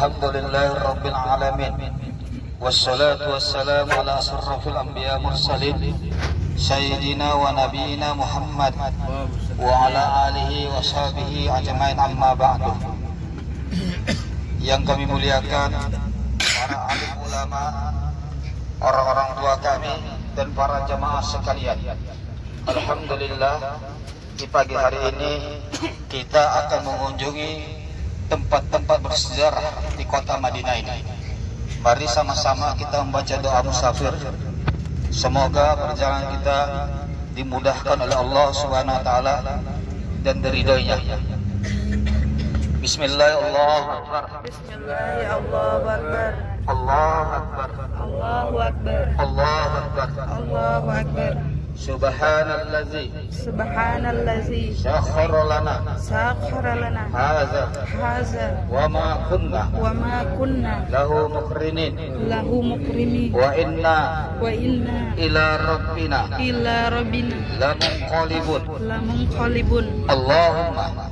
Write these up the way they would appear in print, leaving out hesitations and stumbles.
Alhamdulillahirabbil alamin. Wassalatu wassalamu ala asyrafil anbiya mursalin sayyidina wa nabiyina Muhammad wa ala alihi wa sahbihi ajmain, amma ba'du. Yang kami muliakan para alim ulama, orang-orang tua kami, dan para jamaah sekalian. Alhamdulillah, di pagi hari ini kita akan mengunjungi tempat-tempat bersejarah di kota Madinah ini. Mari sama-sama kita membaca doa musafir. Semoga perjalanan kita dimudahkan oleh Allah Subhanahu wa taala dan diridhoinya. Bismillahirrahmanirrahim. Bismillahirrahmanirrahim. Allahu akbar. Allahu akbar. Allahu akbar. Allahu akbar. Subhanallazi sakhkhara lana hadza wa ma kunna lahu muqrinin wa inna ila rabbina lamunqalibun. Allahumma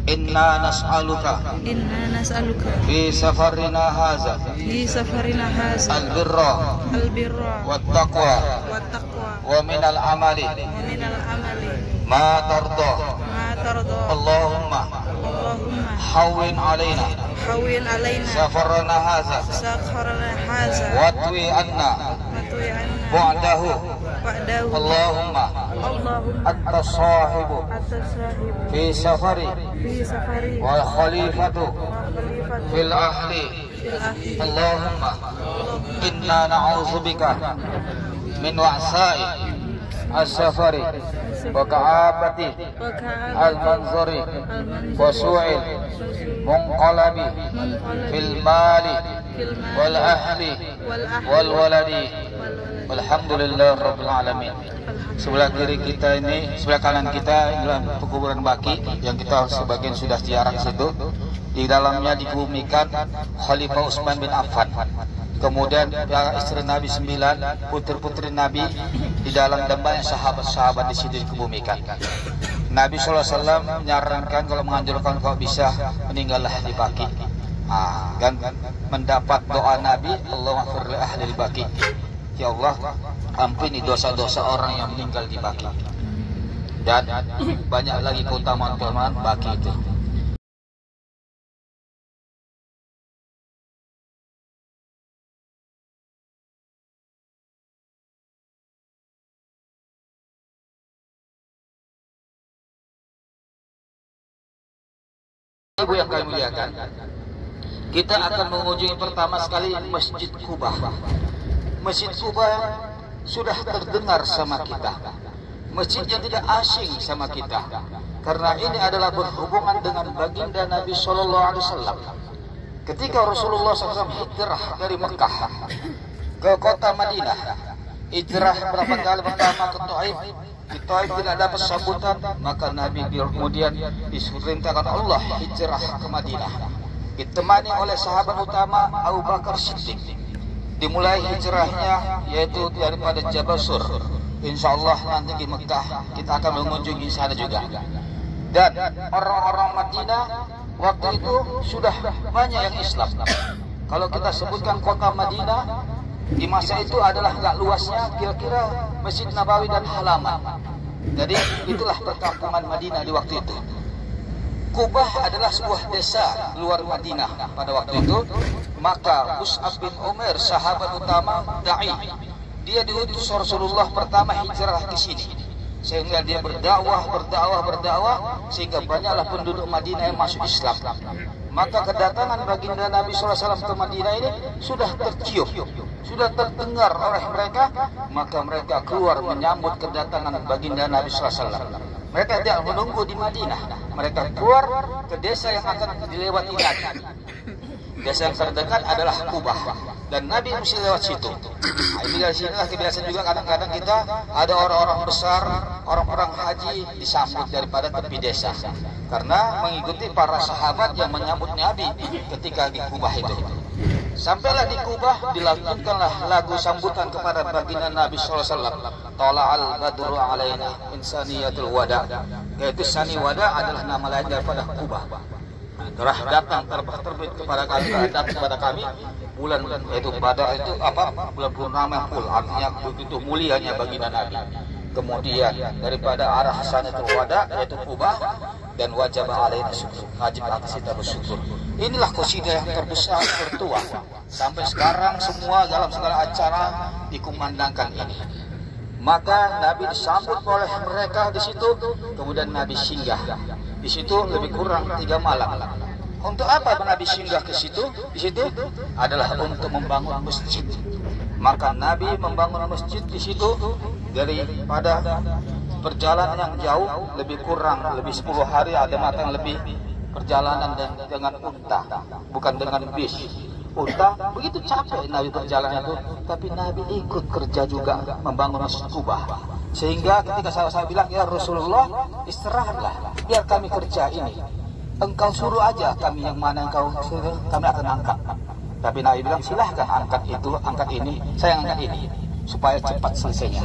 inna nas'aluka fi safarina hadza albirra wat taqwa wa minal amali ma tarda. Allahumma hawwin alaina safarana hadza watwi anna ba'dahu. Allahumma anta sahibu fi safari wal khalifatu fil ahli. Allahumma inna na'udzubika min wa'sa'i as-safari wa ka'abati al-manzari wa su'il munqalabi fil mali wal ahli wal waladi. Alhamdulillah rabbil alamin. Sebelah kiri kita ini, sebelah kanan kita adalah pekuburan Baqi yang kita sebagian sudah ziarah situ. Di dalamnya dikebumikan Khalifah Utsman bin Affan. Kemudian istri Nabi 9, putri-putri Nabi di dalam, dan banyak sahabat-sahabat di situ dikebumikan. Nabi SAW menyarankan, kalau menganjurkan, kalau bisa meninggallah di Baqi. Dan mendapat doa Nabi, Allahumma ighfir li ahli Baqi. Ya Allah, ampuni dosa-dosa orang yang meninggal di Baqi. Dan banyak lagi keutamaan-keutamaan Baqi itu. Ibu yang kami muliakan, kita akan mengunjungi pertama sekali Masjid Quba. Masjid Quba sudah terdengar sama kita, masjid yang tidak asing sama kita, karena ini adalah berhubungan dengan baginda Nabi Sallallahu Alaihi Wasallam. Ketika Rasulullah SAW hijrah dari Mekah ke kota Madinah, hijrah berapa kali? Pertama ke Taif. Di Taif tidak dapat sambutan, maka Nabi kemudian diperintahkan Allah hijrah ke Madinah, ditemani oleh sahabat utama Abu Bakar Siddiq. Dimulai hijrahnya yaitu daripada Jabal Sur. Insyaallah nanti di Mekah kita akan mengunjungi sana juga. Dan orang-orang Madinah waktu itu sudah banyak yang Islam. Kalau kita sebutkan kota Madinah di masa itu adalah gak luasnya kira-kira Masjid Nabawi dan halaman. Jadi itulah perkampungan Madinah di waktu itu. Qubah adalah sebuah desa luar Madinah pada waktu itu. Maka Mus'ab bin Umair, sahabat utama da'i, dia diutus Rasulullah pertama hijrah ke sini, sehingga dia berdakwah sehingga banyaklah penduduk Madinah yang masuk Islam. Maka kedatangan baginda Nabi SAW ke Madinah ini sudah tercium, sudah terdengar oleh mereka. Maka mereka keluar menyambut kedatangan baginda Nabi SAW. Mereka tidak menunggu di Madinah, mereka keluar ke desa yang akan dilewati Nabi. Desa yang terdekat adalah Qubah, dan Nabi mesti lewat situ. Ini dari sinilah kebiasaan juga, kadang-kadang kita ada orang-orang besar, orang-orang haji disambut daripada tepi desa, karena mengikuti para sahabat yang menyambut Nabi ketika di Qubah itu. Sampailah di Qubah, dilantunkanlah lagu sambutan kepada baginda Nabi SAW. Tala'al badru alaina min saniyatul wada, yaitu sani wada adalah nama lain daripada Qubah. telah datang terbit kepada kami, datang kepada kami bulan itu Badar itu apa? Bulan purnama full, artinya begitu mulianya baginda Nabi. Kemudian daripada arah Sanatul Wada yaitu Kubah dan wajib alaina syukur, wajib atas kita bersyukur. Inilah qasidah yang terbesar tertua sampai sekarang semua dalam segala acara dikumandangkan ini. Maka Nabi disambut oleh mereka di situ, kemudian Nabi singgah di situ lebih kurang 3 malam. Untuk apa Nabi singgah ke situ? Di situ adalah untuk membangun masjid. Maka Nabi membangun masjid di situ daripada perjalanan yang jauh, lebih kurang lebih 10 hari, ada mata yang lebih perjalanan dengan unta, bukan dengan bis. Unta begitu capek Nabi perjalanan itu, tapi Nabi ikut kerja juga membangun Masjid Kubah. Sehingga ketika saya bilang, ya Rasulullah, istirahatlah, biar kami kerja ini. Engkau suruh aja kami yang mana engkau suruh, kami akan angkat. Tapi Nabi bilang, silahkan angkat itu, angkat ini, saya angkat ini, supaya cepat selesainya.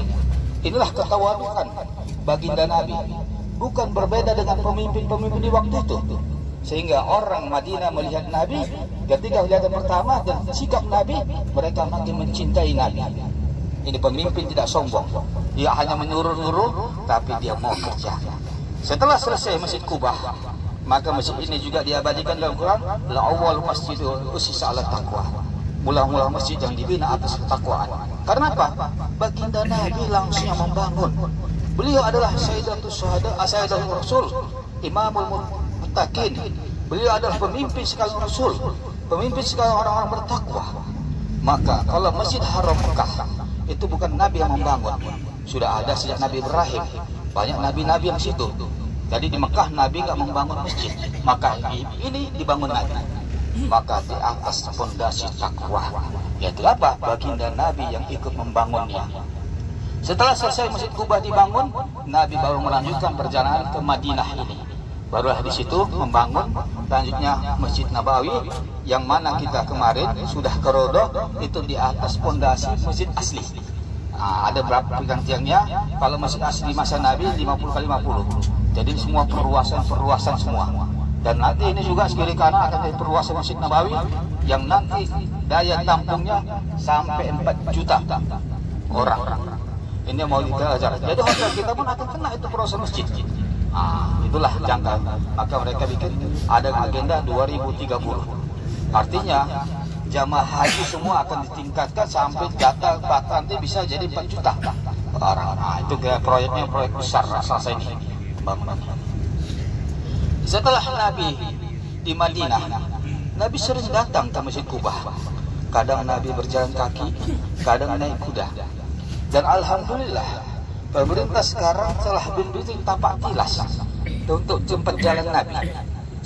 Inilah ketawaduan baginda Nabi, bukan berbeda dengan pemimpin-pemimpin di waktu itu. Sehingga orang Madinah melihat Nabi, ketika lihat pertama dan sikap Nabi, mereka makin mencintai Nabi. Ini pemimpin tidak sombong, dia hanya menyuruh-nyuruh, tapi dia mau kerja. Setelah selesai Masjid Kubah, maka masjid ini juga diabadikan dalam Quran, la awwal masjidun usisa 'ala taqwa. Mula-mula masjid yang dibina atas ketakwaan. Karena apa? Baginda Nabi langsung yang membangun. Beliau adalah Sayyidatul Syuhada, Sayyidatul Rasul, Imamul Muttaqin. Beliau adalah pemimpin sekalian Rasul, pemimpin sekalian orang-orang bertakwa. Maka kalau Masjid Haram Mekah itu bukan Nabi yang membangun, sudah ada sejak Nabi Ibrahim. Banyak nabi-nabi yang situ. Jadi di Mekah Nabi nggak membangun masjid, maka ini dibangun Nabi. Maka di atas fondasi takwa, yaitu apa? Baginda Nabi yang ikut membangunnya. Setelah selesai Masjid Kubah dibangun, Nabi baru melanjutkan perjalanan ke Madinah ini. Barulah di situ membangun selanjutnya Masjid Nabawi, yang mana kita kemarin sudah ke Rodoh, itu di atas fondasi masjid asli. Ada berapa tiang-tiangnya? Kalau masjid asli masa Nabi 50x50. Jadi semua perluasan semua. Dan nanti ini juga sekali kanan akan jadi perluasan Masjid Nabawi yang nanti daya tampungnya sampai 4 juta orang. Ini mau kita ajar. Jadi hotel kita pun akan kena itu perluasan masjid. Itulah jangka. Maka mereka bikin ada agenda 2030. Artinya jamaah haji semua akan ditingkatkan sampai jatah nanti bisa jadi 4 juta orang. Itu proyeknya proyek besar selesai ini. Setelah Nabi di Madinah, Nabi sering datang ke Masjid Kubah. Kadang Nabi berjalan kaki, kadang naik kuda. Dan alhamdulillah, pemerintah sekarang telah membuat tapak tilas untuk jemput jalan Nabi.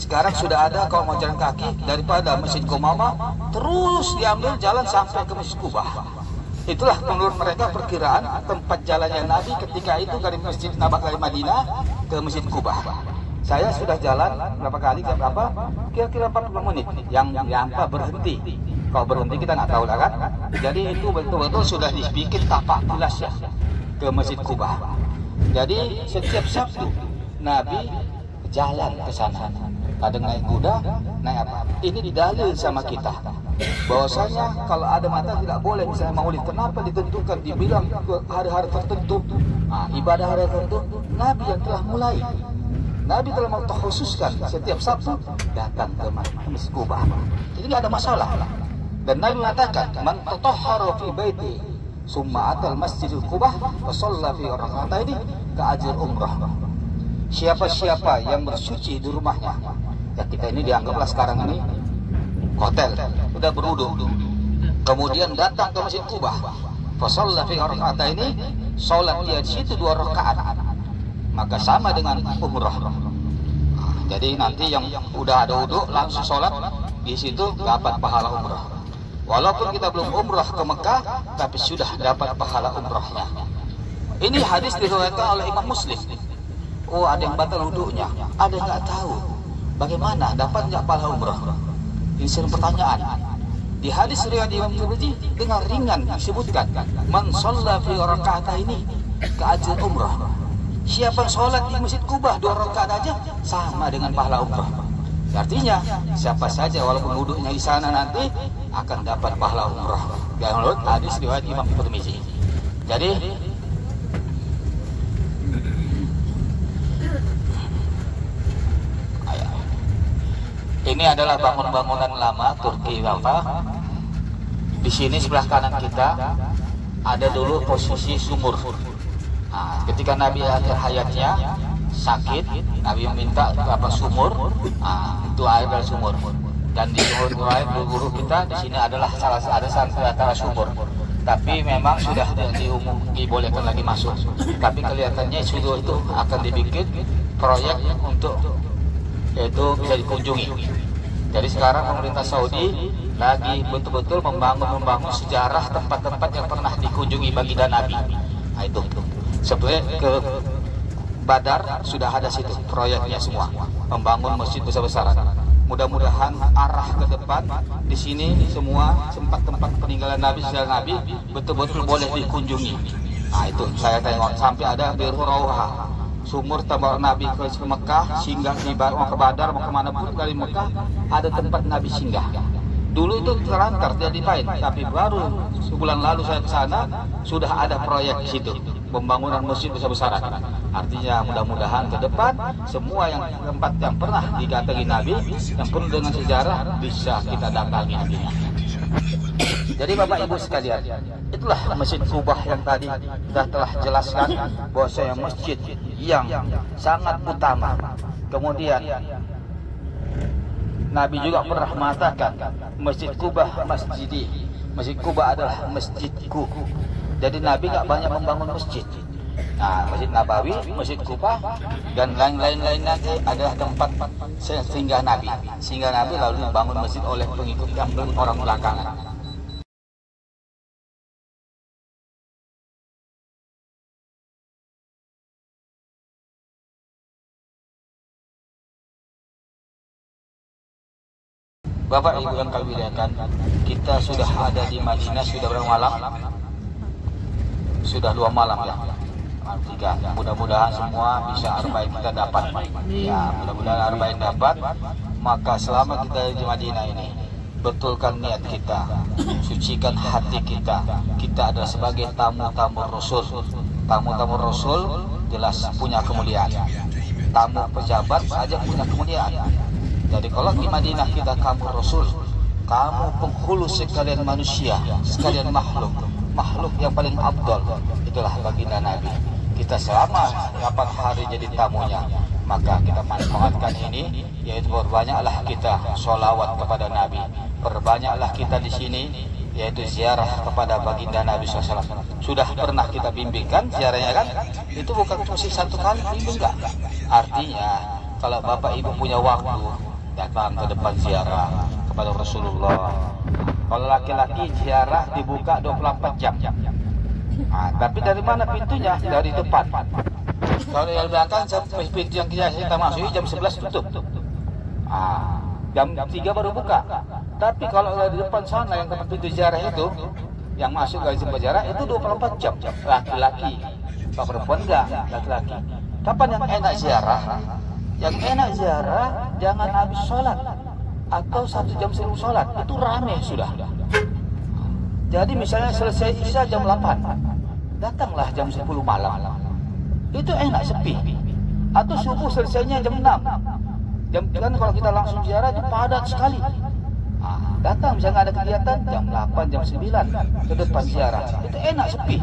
Sekarang sudah ada kalau mau jalan kaki daripada Masjid Qomama terus diambil jalan sampai ke Masjid Kubah. Itulah menurut mereka perkiraan tempat jalannya Nabi ketika itu dari Masjid Nabawi dari Madinah ke Masjid Kubah. Saya sudah jalan berapa kali, berapa? Kira-kira 40 menit. Yang apa berhenti. Kalau berhenti kita nggak tahu lah kan. Jadi itu betul-betul sudah dibikin tapak tilas ya ke Masjid Kubah. Jadi setiap Sabtu Nabi jalan ke sana. Kadang naik kuda, naik apa? Ini didalil sama kita. Bahwasanya kalau ada mata tidak boleh misalnya maulid. Kenapa ditentukan dibilang hari-hari tertentu? Ibadah hari tertentu Nabi yang telah mulai. Nabi telah mengkhususkan setiap Sabtu datang ke Masjid Kubah. Jadi tidak ada masalah. Dan Nabi mengatakan, "Man tatahhara fi baiti, summa atal Masjidil Kubah, wa shalla fi rak'ataini ka ajr umrah." Siapa-siapa yang bersuci di rumahnya. Ya kita ini dianggaplah sekarang ini hotel, sudah berwudu. Kemudian datang ke Masjid Kubah, fa shalla fi rak'ataini, salat dia di situ 2 rakaat. Maka sama dengan umrah. Jadi nanti yang udah ada wudu langsung sholat di situ dapat pahala umrah. Walaupun kita belum umrah ke Mekah, tapi sudah dapat pahala umrahnya. Ini hadis diriwayatkan oleh Imam Muslim. Oh, ada yang batal wudunya, ada yang nggak tahu. Bagaimana dapat nggak pahala umrah? Ini sering pertanyaan. Di hadis riwayat Imam Tirmidzi dengan ringan disebutkan, "Man shalla fi rak'ataini ka ajr umrah." Siapa yang sholat di Masjid Kubah 2 rakaat aja sama dengan pahala umrah. Artinya siapa saja walaupun duduknya di sana nanti akan dapat pahala umrah. Yang menurut hadis riwayat Imam Tirmizi. Jadi ini adalah bangunan lama Turki Bapak. Di sini sebelah kanan kita ada dulu posisi sumur. Nah, ketika Nabi akhir hayatnya sakit, Nabi meminta sumur. Nah, itu air dari sumur. Dan di guru kita di sini adalah salah antara sumur. Tapi memang sudah dibolehkan lagi masuk. Tapi kelihatannya sudah itu akan dibikin proyek untuk itu bisa dikunjungi. Jadi sekarang pemerintah Saudi lagi betul-betul membangun sejarah tempat-tempat yang pernah dikunjungi baginda Nabi. Nah itu sebenarnya ke Badar sudah ada situ proyeknya semua, membangun masjid besar-besaran. Mudah-mudahan arah ke depan di sini semua tempat-tempat peninggalan Nabi, sejarah Nabi betul-betul boleh dikunjungi. Nah itu saya tengok sampai ada Biru Rauha, sumur tempat Nabi ke Mekah, singgah di mau ke Badar, mau kemana pun dari Mekah ada tempat Nabi singgah. Dulu itu terlantar tidak dipain, tapi baru sebulan lalu saya ke sana sudah ada proyek di situ, pembangunan masjid besar-besaran. Artinya mudah-mudahan ke depan semua yang tempat yang pernah didatangi Nabi yang penuh dengan sejarah bisa kita datangi nantinya. Jadi Bapak Ibu sekalian, itulah Masjid Kubah yang tadi kita telah jelaskan bahwasanya masjid yang sangat utama. Kemudian Nabi juga pernah mengatakan Masjid Kubah masjidi. Masjid Kubah adalah masjidku. Jadi Nabi gak banyak membangun masjid. Nah, Masjid Nabawi, Masjid Kubah dan lain-lain nanti adalah tempat singgah Nabi. Singgah Nabi lalu dibangun masjid oleh pengikut yang orang belakangan. Bapak Ibu yang kami muliakan, kita sudah ada di Madinah sudah berapa malam? Sudah 2 malam ya. 3. Mudah-mudahan semua bisa arba'in kita dapat. Ya, mudah-mudahan arba'in dapat. Maka selama kita di Madinah ini, betulkan niat kita, sucikan hati kita. Kita adalah sebagai tamu-tamu Rasul. Tamu-tamu Rasul jelas punya kemuliaan. Tamu pejabat saja punya kemuliaan. Jadi kalau di Madinah kita kamu Rasul, kamu penghulu sekalian manusia, sekalian makhluk yang paling abdol, itulah baginda Nabi. Kita selama 8 hari jadi tamunya, maka kita manfaatkan ini, yaitu perbanyaklah kita sholawat kepada Nabi, perbanyaklah kita di sini, yaitu ziarah kepada baginda Nabi SAW. Sudah pernah kita bimbingkan ziarahnya kan? Itu bukan mesti 1 kali bimbing enggak. Artinya kalau Bapak Ibu punya waktu, datang ke depan ziarah kepada Rasulullah. Kalau laki-laki ziarah dibuka 24 jam. Nah, tapi dari mana pintunya? Dari depan. Kalau yang belakang pintu yang kita masuki jam 11 tutup. Nah, jam 3 baru buka. Tapi kalau di depan sana yang tempat pintu ziarah itu, yang masuk dari tempat ziarah itu 24 jam. Laki-laki. Kalau perempuan enggak, laki-laki. Kapan yang enak ziarah? Yang enak ziarah jangan habis sholat atau 1 jam sebelum sholat, itu rame sudah. Jadi misalnya selesai isya jam 8, datanglah jam 10 malam, itu enak sepi. Atau subuh selesainya jam 6, kan kalau kita langsung ziarah itu padat sekali. Datang misalnya ada kegiatan jam 8, jam 9 ke depan ziarah, itu enak sepi.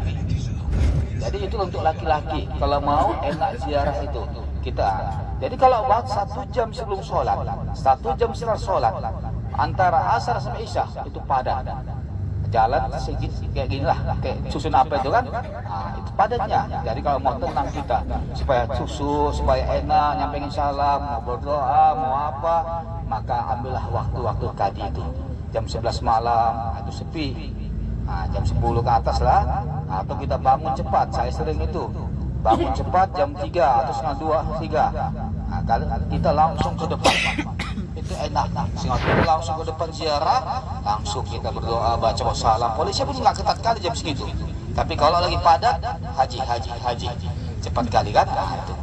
Jadi itu untuk laki-laki, kalau mau enak ziarah itu kita. Jadi kalau buat 1 jam sebelum sholat, 1 jam setelah sholat, antara asar sampai isya itu padat. Jalan sedikit kayak gini lah, kayak susun apa itu kan? Nah, itu padatnya. Jadi kalau mau tenang kita, supaya supaya enak, nyampaikan salam, mau berdoa, mau apa, maka ambillah waktu-waktu tadi itu. Jam 11 malam, itu sepi. Nah, jam 10 ke atas lah, atau kita bangun cepat. Saya sering itu. Bangun cepat jam 3 atau setengah 2, 3. Nah, kita langsung ke depan. Itu enak. Sehingga kita langsung ke depan ziarah, langsung kita berdoa, baca salam. Polisi pun nggak ketat kali jam segitu. Tapi kalau lagi padat, haji. Cepat kali kan? Nah, itu.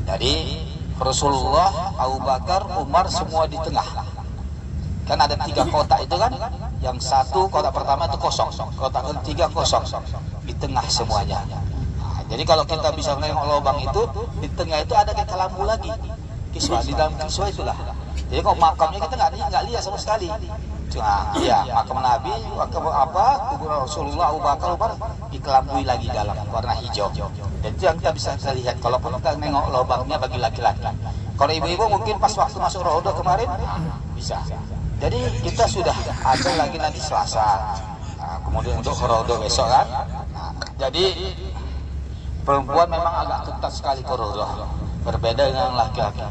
Jadi Rasulullah, Abu Bakar, Umar semua di tengah. Kan ada 3 kotak itu kan, yang satu kotak pertama itu kosong, kotak ketiga kosong, di tengah semuanya. Nah, jadi kalau kita bisa menengok lubang itu, di tengah itu ada kayak lampu lagi, kiswah, di dalam kiswah itulah. Jadi kalau makamnya kita nggak lihat sama sekali. Nah, ya makam Nabi, makam kuburan Rasulullah, Abu Bakar, Umar dikelambui lagi dalam warna hijau. Dan itu yang kita bisa lihat kalau kita nengok lubangnya bagi laki-laki. Kalau ibu-ibu mungkin pas waktu masuk Raudhah kemarin bisa. Jadi kita sudah ada lagi nanti Selasa. Nah, kemudian untuk Raudhah besok kan. Nah, jadi perempuan memang agak ketat sekali ke Raudhah, berbeda dengan laki-laki.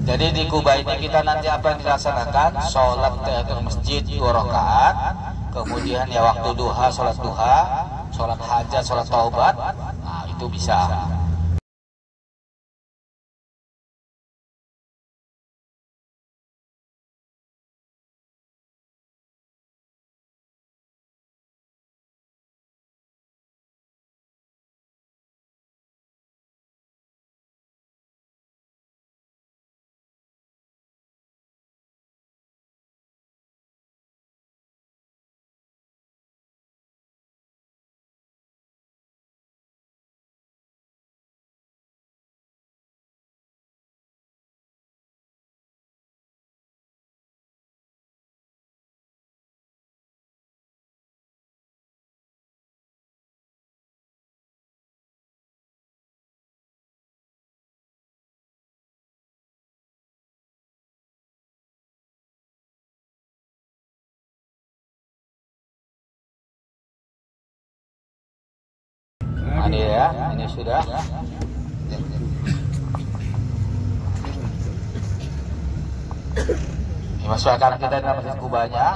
Jadi di Kuba ini kita nanti apa yang dilaksanakan? Sholat ke masjid 2 rakaat, kemudian ya waktu duha, sholat hajat, sholat taubat, nah itu bisa. Nah, ini ya, ini sudah. Ini masyarakat kita dalam masjid Kubanya.